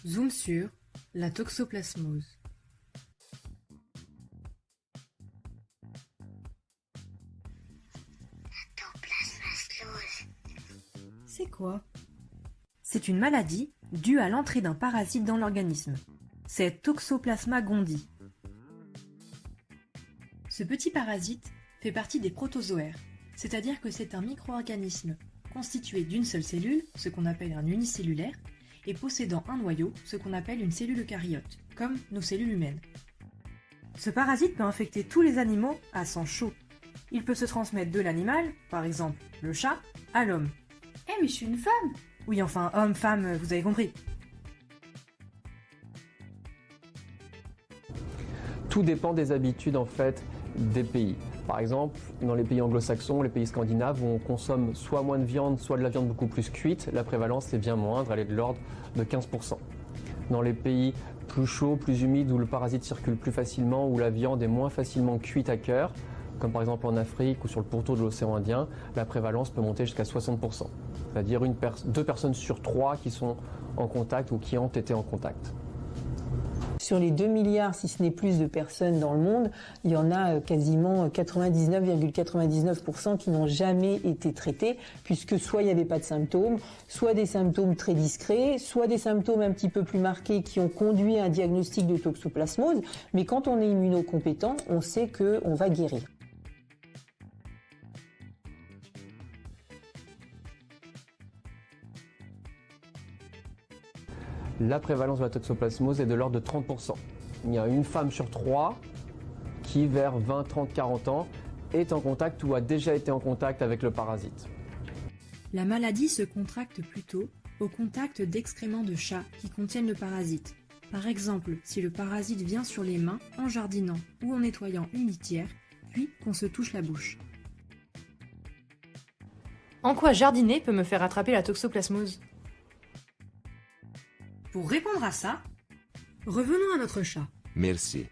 Zoom sur la toxoplasmose. C'est quoi? C'est une maladie due à l'entrée d'un parasite dans l'organisme. C'est Toxoplasma gondii. Ce petit parasite fait partie des protozoaires, c'est-à-dire que c'est un micro-organisme constitué d'une seule cellule, ce qu'on appelle un unicellulaire, et possédant un noyau, ce qu'on appelle une cellule eucaryote, comme nos cellules humaines. Ce parasite peut infecter tous les animaux à sang chaud. Il peut se transmettre de l'animal, par exemple le chat, à l'homme. Eh mais je suis une femme! Oui, enfin, homme, femme, vous avez compris. Tout dépend des habitudes en fait des pays. Par exemple, dans les pays anglo-saxons, les pays scandinaves, où on consomme soit moins de viande, soit de la viande beaucoup plus cuite, la prévalence est bien moindre, elle est de l'ordre de 15%. Dans les pays plus chauds, plus humides, où le parasite circule plus facilement, où la viande est moins facilement cuite à cœur, comme par exemple en Afrique ou sur le pourtour de l'océan Indien, la prévalence peut monter jusqu'à 60%. C'est-à-dire 2 personnes sur 3 qui sont en contact ou qui ont été en contact. Sur les 2 milliards, si ce n'est plus de personnes dans le monde, il y en a quasiment 99,99% qui n'ont jamais été traitées, puisque soit il n'y avait pas de symptômes, soit des symptômes très discrets, soit des symptômes un petit peu plus marqués qui ont conduit à un diagnostic de toxoplasmose. Mais quand on est immunocompétent, on sait qu'on va guérir. La prévalence de la toxoplasmose est de l'ordre de 30%. Il y a une femme sur 3 qui, vers 20, 30, 40 ans, est en contact ou a déjà été en contact avec le parasite. La maladie se contracte plutôt au contact d'excréments de chats qui contiennent le parasite. Par exemple, si le parasite vient sur les mains en jardinant ou en nettoyant une litière, puis qu'on se touche la bouche. En quoi jardiner peut me faire attraper la toxoplasmose? Pour répondre à ça, revenons à notre chat. Merci.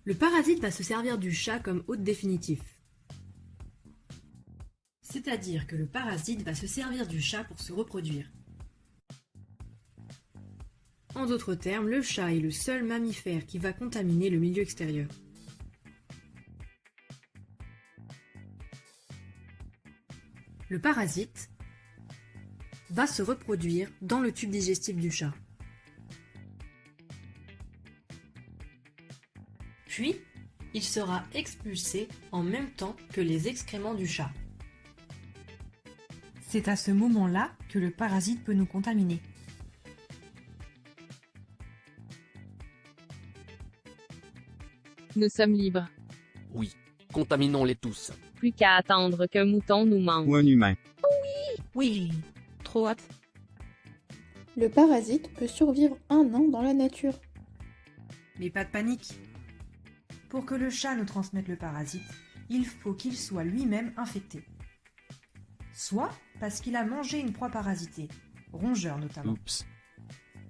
Le parasite va se servir du chat comme hôte définitif. C'est-à-dire que le parasite va se servir du chat pour se reproduire. En d'autres termes, le chat est le seul mammifère qui va contaminer le milieu extérieur. Le parasite va se reproduire dans le tube digestif du chat. Puis, il sera expulsé en même temps que les excréments du chat. C'est à ce moment-là que le parasite peut nous contaminer. Nous sommes libres. Oui, contaminons-les tous. Plus qu'à attendre qu'un mouton nous mange. Ou un humain. Oui, trop hâte. Le parasite peut survivre 1 an dans la nature. Mais pas de panique. Pour que le chat nous transmette le parasite, il faut qu'il soit lui-même infecté. Soit parce qu'il a mangé une proie parasitée, rongeur notamment. Oups.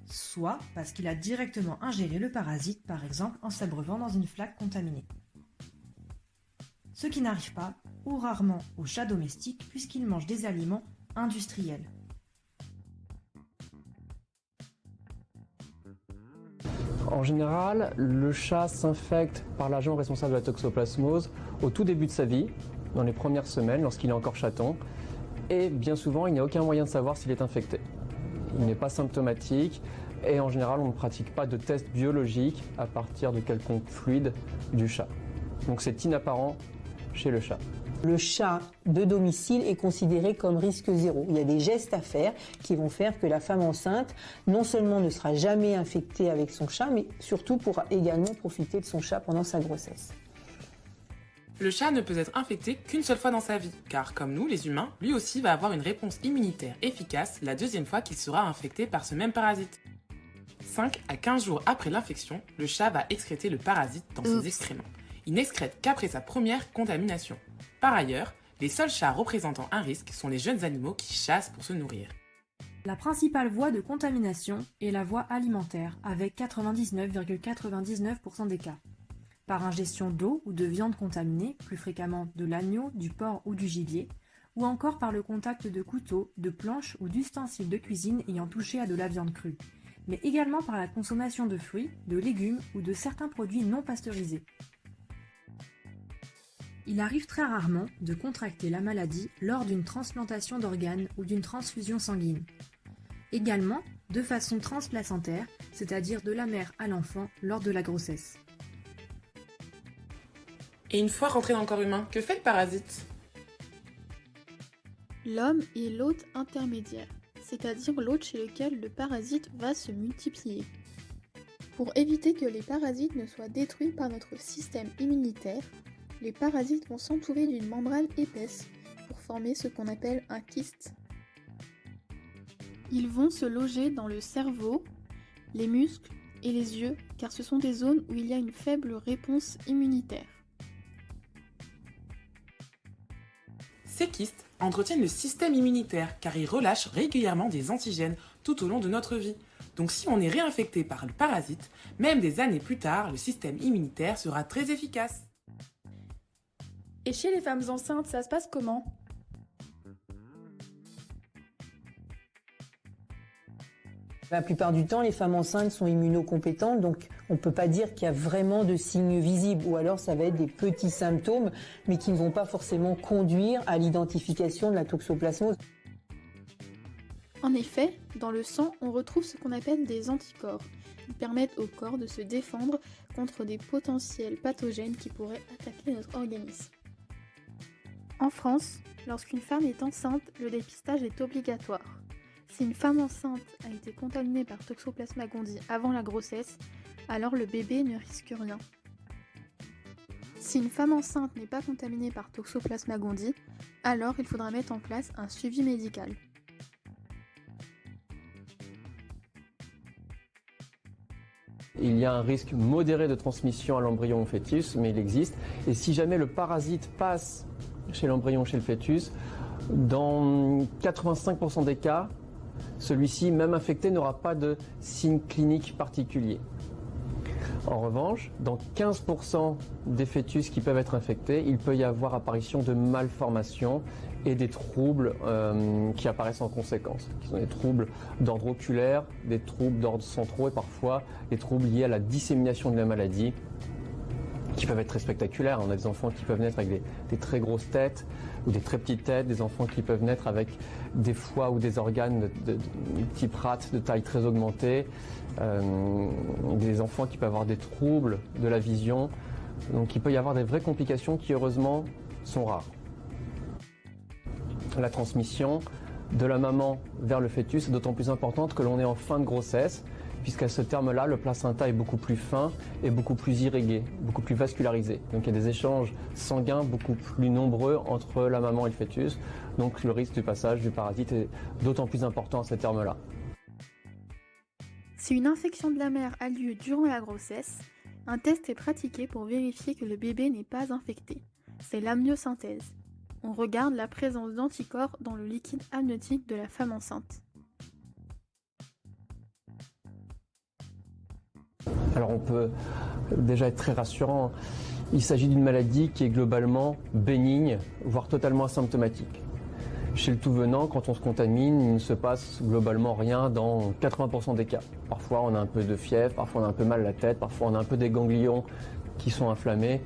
Soit parce qu'il a directement ingéré le parasite, par exemple en s'abreuvant dans une flaque contaminée. Ce qui n'arrive pas, ou rarement, aux chats domestiques puisqu'ils mangent des aliments industriels. En général, le chat s'infecte par l'agent responsable de la toxoplasmose au tout début de sa vie, dans les premières semaines, lorsqu'il est encore chaton, et bien souvent, il n'y a aucun moyen de savoir s'il est infecté. Il n'est pas symptomatique, et en général, on ne pratique pas de test biologique à partir de quelconque fluide du chat. Donc c'est inapparent chez le chat. Le chat de domicile est considéré comme risque zéro. Il y a des gestes à faire qui vont faire que la femme enceinte, non seulement ne sera jamais infectée avec son chat, mais surtout pourra également profiter de son chat pendant sa grossesse. Le chat ne peut être infecté qu'une seule fois dans sa vie, car comme nous, les humains, lui aussi va avoir une réponse immunitaire efficace la deuxième fois qu'il sera infecté par ce même parasite. 5 à 15 jours après l'infection, le chat va excréter le parasite dans ses excréments. Il n'excrète qu'après sa première contamination. Par ailleurs, les seuls chats représentant un risque sont les jeunes animaux qui chassent pour se nourrir. La principale voie de contamination est la voie alimentaire, avec 99,99% des cas. Par ingestion d'eau ou de viande contaminée, plus fréquemment de l'agneau, du porc ou du gibier, ou encore par le contact de couteaux, de planches ou d'ustensiles de cuisine ayant touché à de la viande crue, mais également par la consommation de fruits, de légumes ou de certains produits non pasteurisés. Il arrive très rarement de contracter la maladie lors d'une transplantation d'organes ou d'une transfusion sanguine. Également, de façon transplacentaire, c'est-à-dire de la mère à l'enfant lors de la grossesse. Et une fois rentré dans le corps humain, que fait le parasite? L'homme est l'hôte intermédiaire, c'est-à-dire l'hôte chez lequel le parasite va se multiplier. Pour éviter que les parasites ne soient détruits par notre système immunitaire, les parasites vont s'entourer d'une membrane épaisse pour former ce qu'on appelle un kyste. Ils vont se loger dans le cerveau, les muscles et les yeux, car ce sont des zones où il y a une faible réponse immunitaire. Ces kystes entretiennent le système immunitaire car ils relâchent régulièrement des antigènes tout au long de notre vie. Donc si on est réinfecté par le parasite, même des années plus tard, le système immunitaire sera très efficace. Et chez les femmes enceintes, ça se passe comment? La plupart du temps, les femmes enceintes sont immunocompétentes, donc on ne peut pas dire qu'il y a vraiment de signes visibles, ou alors ça va être des petits symptômes, mais qui ne vont pas forcément conduire à l'identification de la toxoplasmose. En effet, dans le sang, on retrouve ce qu'on appelle des anticorps. Ils permettent au corps de se défendre contre des potentiels pathogènes qui pourraient attaquer notre organisme. En France, lorsqu'une femme est enceinte, le dépistage est obligatoire. Si une femme enceinte a été contaminée par Toxoplasma gondii avant la grossesse, alors le bébé ne risque rien. Si une femme enceinte n'est pas contaminée par Toxoplasma gondii, alors il faudra mettre en place un suivi médical. Il y a un risque modéré de transmission à l'embryon ou au fœtus, mais il existe. Et si jamais le parasite passe chez l'embryon ou chez le fœtus, dans 85% des cas, celui-ci, même infecté, n'aura pas de signes cliniques particuliers. En revanche, dans 15% des fœtus qui peuvent être infectés, il peut y avoir apparition de malformations et des troubles qui apparaissent en conséquence, qui sont des troubles d'ordre oculaire, des troubles d'ordre centraux et parfois des troubles liés à la dissémination de la maladie, qui peuvent être très spectaculaires. On a des enfants qui peuvent naître avec des très grosses têtes ou des très petites têtes, des enfants qui peuvent naître avec des foies ou des organes de type rate de taille très augmentée, des enfants qui peuvent avoir des troubles de la vision. Donc il peut y avoir des vraies complications qui heureusement sont rares. La transmission de la maman vers le fœtus est d'autant plus importante que l'on est en fin de grossesse, puisqu'à ce terme-là, le placenta est beaucoup plus fin et beaucoup plus irrigué, beaucoup plus vascularisé. Donc il y a des échanges sanguins beaucoup plus nombreux entre la maman et le fœtus. Donc le risque du passage du parasite est d'autant plus important à ce terme-là. Si une infection de la mère a lieu durant la grossesse, un test est pratiqué pour vérifier que le bébé n'est pas infecté. C'est l'amniosynthèse. On regarde la présence d'anticorps dans le liquide amniotique de la femme enceinte. Alors on peut déjà être très rassurant. Il s'agit d'une maladie qui est globalement bénigne, voire totalement asymptomatique. Chez le tout venant, quand on se contamine, il ne se passe globalement rien dans 80% des cas. Parfois on a un peu de fièvre, parfois on a un peu mal à la tête, parfois on a un peu des ganglions qui sont inflammés,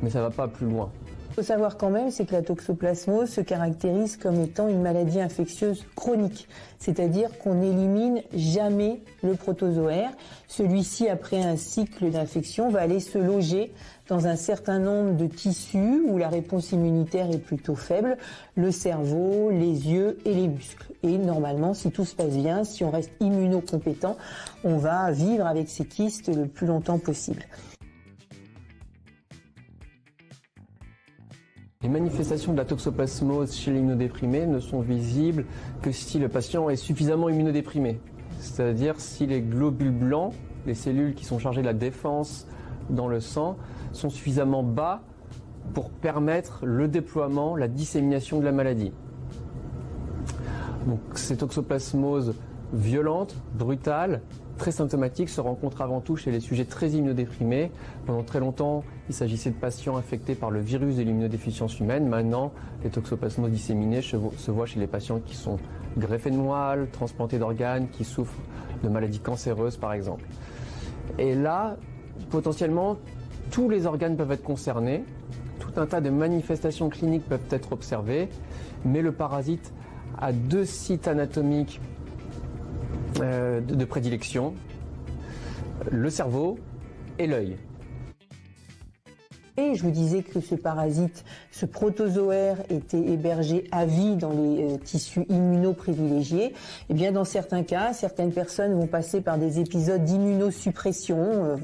mais ça ne va pas plus loin. Ce qu'il faut savoir quand même, c'est que la toxoplasmose se caractérise comme étant une maladie infectieuse chronique. C'est-à-dire qu'on n'élimine jamais le protozoaire. Celui-ci, après un cycle d'infection, va aller se loger dans un certain nombre de tissus où la réponse immunitaire est plutôt faible, le cerveau, les yeux et les muscles. Et normalement, si tout se passe bien, si on reste immunocompétent, on va vivre avec ces kystes le plus longtemps possible. Les manifestations de la toxoplasmose chez l'immunodéprimé ne sont visibles que si le patient est suffisamment immunodéprimé. C'est-à-dire si les globules blancs, les cellules qui sont chargées de la défense dans le sang, sont suffisamment bas pour permettre le déploiement, la dissémination de la maladie. Donc ces toxoplasmoses violente, brutale, très symptomatique se rencontre avant tout chez les sujets très immunodéprimés. Pendant très longtemps, il s'agissait de patients infectés par le virus de l'immunodéficience humaine. Maintenant, les toxoplasmoses disséminées se voient chez les patients qui sont greffés de moelle, transplantés d'organes, qui souffrent de maladies cancéreuses par exemple. Et là, potentiellement, tous les organes peuvent être concernés, tout un tas de manifestations cliniques peuvent être observées, mais le parasite a 2 sites anatomiques de prédilection, le cerveau et l'œil. Et je vous disais que ce parasite, ce protozoaire, était hébergé à vie dans les tissus immunoprivilégiés. Eh bien, dans certains cas, certaines personnes vont passer par des épisodes d'immunosuppression,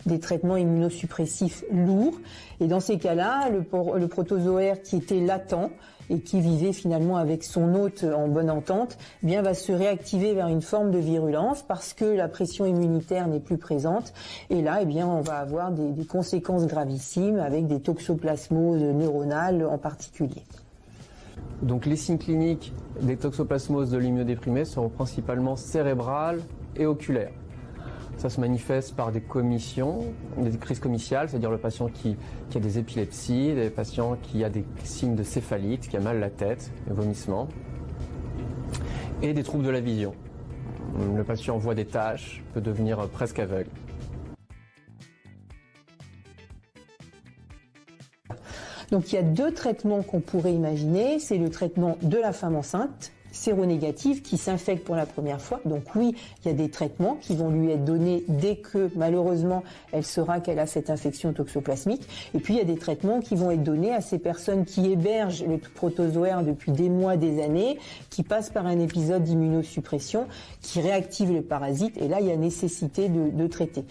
des traitements immunosuppressifs lourds. Et dans ces cas-là, le protozoaire qui était latent et qui vivait finalement avec son hôte en bonne entente, eh bien va se réactiver vers une forme de virulence parce que la pression immunitaire n'est plus présente. Et là, eh bien, on va avoir des conséquences gravissimes avec des toxoplasmoses neuronales en particulier. Donc les signes cliniques des toxoplasmoses de l'immunodéprimé seront principalement cérébrales et oculaires. Ça se manifeste par des commissions, des crises comitiales, c'est-à-dire le patient qui a des épilepsies, des patients qui a des signes de céphalite, qui a mal à la tête, des vomissements, et des troubles de la vision. Le patient voit des taches, peut devenir presque aveugle. Donc il y a 2 traitements qu'on pourrait imaginer, c'est le traitement de la femme enceinte, séronégative, qui s'infecte pour la première fois. Donc oui, il y a des traitements qui vont lui être donnés dès que malheureusement elle saura qu'elle a cette infection toxoplasmique. Et puis il y a des traitements qui vont être donnés à ces personnes qui hébergent le protozoaire depuis des mois, des années, qui passent par un épisode d'immunosuppression, qui réactive le parasite. Et là, il y a nécessité de traiter.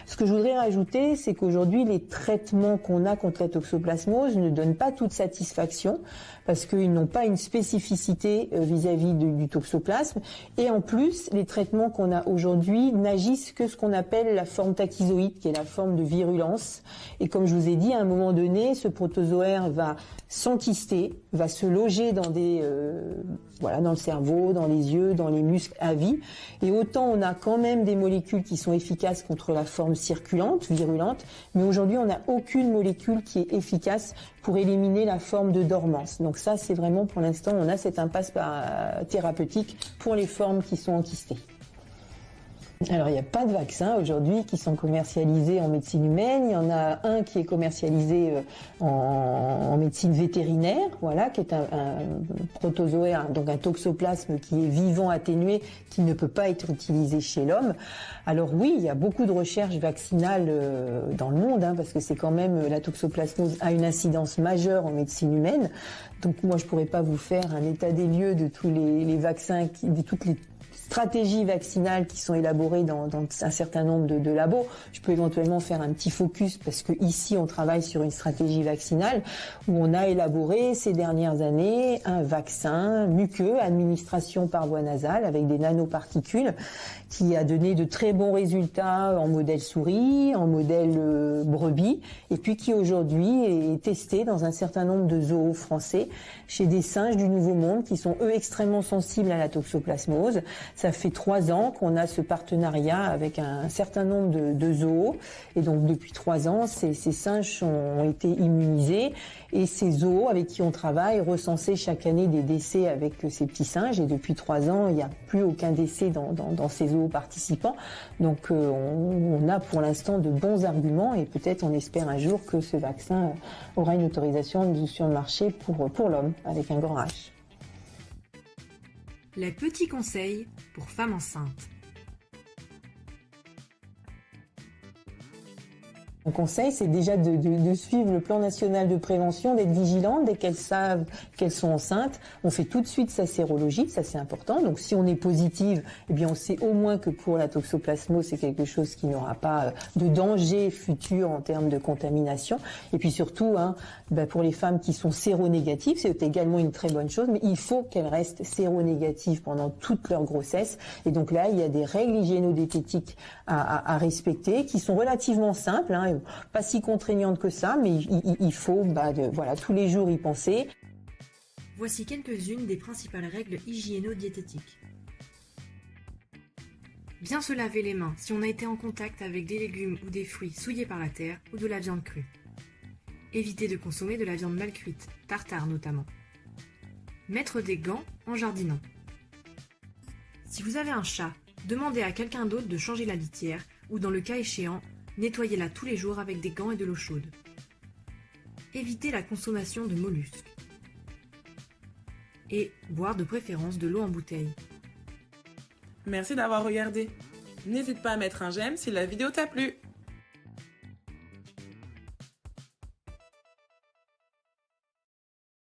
Ce que je voudrais rajouter, c'est qu'aujourd'hui, les traitements qu'on a contre la toxoplasmose ne donnent pas toute satisfaction parce qu'ils n'ont pas une spécificité vis-à-vis du toxoplasme. Et en plus, les traitements qu'on a aujourd'hui n'agissent que ce qu'on appelle la forme tachyzoïde, qui est la forme de virulence. Et comme je vous ai dit, à un moment donné, ce protozoaire va s'enquister, va se loger dans dans le cerveau, dans les yeux, dans les muscles à vie. Et autant on a quand même des molécules qui sont efficaces contre la forme circulante, virulente, mais aujourd'hui on n'a aucune molécule qui est efficace pour éliminer la forme de dormance. Donc ça, c'est vraiment pour l'instant, on a cette impasse thérapeutique pour les formes qui sont enquistées. Alors, il n'y a pas de vaccins aujourd'hui qui sont commercialisés en médecine humaine. Il y en a un qui est commercialisé en médecine vétérinaire, qui est un protozoaire, donc un toxoplasme qui est vivant, atténué, qui ne peut pas être utilisé chez l'homme. Alors oui, il y a beaucoup de recherches vaccinales dans le monde, parce que c'est quand même, la toxoplasmose a une incidence majeure en médecine humaine. Donc moi, je pourrais pas vous faire un état des lieux de tous les vaccins, de toutes les stratégies vaccinales qui sont élaborées dans un certain nombre de labos. Je peux éventuellement faire un petit focus parce que ici on travaille sur une stratégie vaccinale où on a élaboré ces dernières années un vaccin muqueux, administration par voie nasale avec des nanoparticules qui a donné de très bons résultats en modèle souris, en modèle brebis et puis qui aujourd'hui est testé dans un certain nombre de zoos français chez des singes du Nouveau Monde qui sont eux extrêmement sensibles à la toxoplasmose. Ça fait 3 ans qu'on a ce partenariat avec un certain nombre de zoos. Et donc, depuis 3 ans, ces singes ont été immunisés. Et ces zoos avec qui on travaille recensaient chaque année des décès avec ces petits singes. Et depuis 3 ans, il n'y a plus aucun décès dans ces zoos participants. Donc, on a pour l'instant de bons arguments. Et peut-être on espère un jour que ce vaccin aura une autorisation sur le marché pour l'homme, avec un grand H. Les petits conseils pour femmes enceintes. Mon conseil, c'est déjà de suivre le plan national de prévention, d'être vigilante dès qu'elles savent qu'elles sont enceintes. On fait tout de suite sa sérologie, ça c'est important. Donc si on est positive, eh bien on sait au moins que pour la toxoplasmose, c'est quelque chose qui n'aura pas de danger futur en termes de contamination. Et puis surtout, pour les femmes qui sont séronégatives, c'est également une très bonne chose, mais il faut qu'elles restent séronégatives pendant toute leur grossesse. Et donc là, il y a des règles hygiéno-diététiques à respecter qui sont relativement simples, pas si contraignantes que ça, mais il faut tous les jours y penser. Voici quelques-unes des principales règles hygiéno-diététiques. Bien se laver les mains si on a été en contact avec des légumes ou des fruits souillés par la terre ou de la viande crue. Éviter de consommer de la viande mal cuite, tartare notamment. Mettre des gants en jardinant. Si vous avez un chat, demandez à quelqu'un d'autre de changer la litière ou dans le cas échéant, nettoyez-la tous les jours avec des gants et de l'eau chaude. Évitez la consommation de mollusques. Et boire de préférence de l'eau en bouteille. Merci d'avoir regardé. N'hésite pas à mettre un j'aime si la vidéo t'a plu.